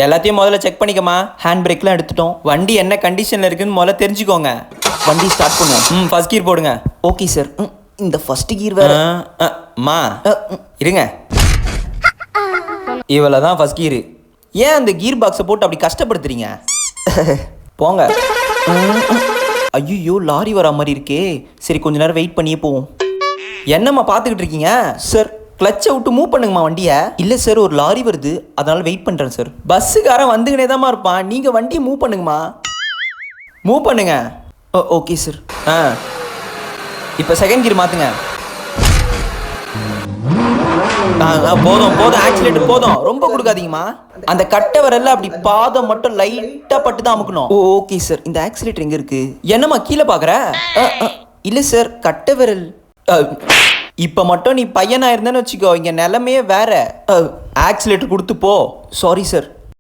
எல்லாத்தையும் முதல்ல check பண்ணிக்கமா. Hand பிரேக்லாம் எடுத்துட்டோம். வண்டி என்ன கண்டிஷனில் இருக்குன்னு முதல்ல தெரிஞ்சுக்கோங்க. வண்டி ஸ்டார்ட் பண்ணுவோம். ஃபர்ஸ்ட் கீர் போடுங்க. Okay sir. இந்த ஃபர்ஸ்ட் கீர் வேற. மா இருங்க, இவ்வளோ தான் ஃபர்ஸ்ட் கீரு. ஏன் அந்த கீர் பாக்ஸை போட்டு அப்படி கஷ்டப்படுத்துறீங்க? போங்க. ஐயோ, லாரி வர மாதிரி இருக்கே. சரி, கொஞ்ச நேரம் வெயிட் பண்ணியே போவோம். என்னம்மா பார்த்துக்கிட்டு இருக்கீங்க? சார், கிளச்சை விட்டு மூவ் பண்ணுங்கம்மா வண்டியை. இல்லை சார், ஒரு லாரி வருது, அதனால வெயிட் பண்ணுறேன் சார். பஸ்ஸுக்காரன் வந்துக்கினே தான்மா இருப்பான். நீங்கள் வண்டியை மூவ் பண்ணுங்கம்மா. மூவ் பண்ணுங்க. Okay sir. இப்போ செகண்ட் கீர் மாற்றுங்க. போதும் போதும், ஆக்சிலேட்டர் போதும், ரொம்ப கொடுக்காதீங்கம்மா. அந்த கட்டை வரல அப்படி பாதம் மட்டும் லைட்டாக பட்டு தான் அமுக்கணும். Okay sir. இந்த ஆக்சிலேட்டர் எங்கே இருக்கு? என்னம்மா கீழே பார்க்குற? இல்லை சார், கட்டை விரல். இப்போ மட்டும் நீ பையனா இருந்தேன்னு வச்சுக்கோ, இங்கே நிலமையே வேற. ஆக்சிலேட்டர் கொடுத்து போ. Sorry sir.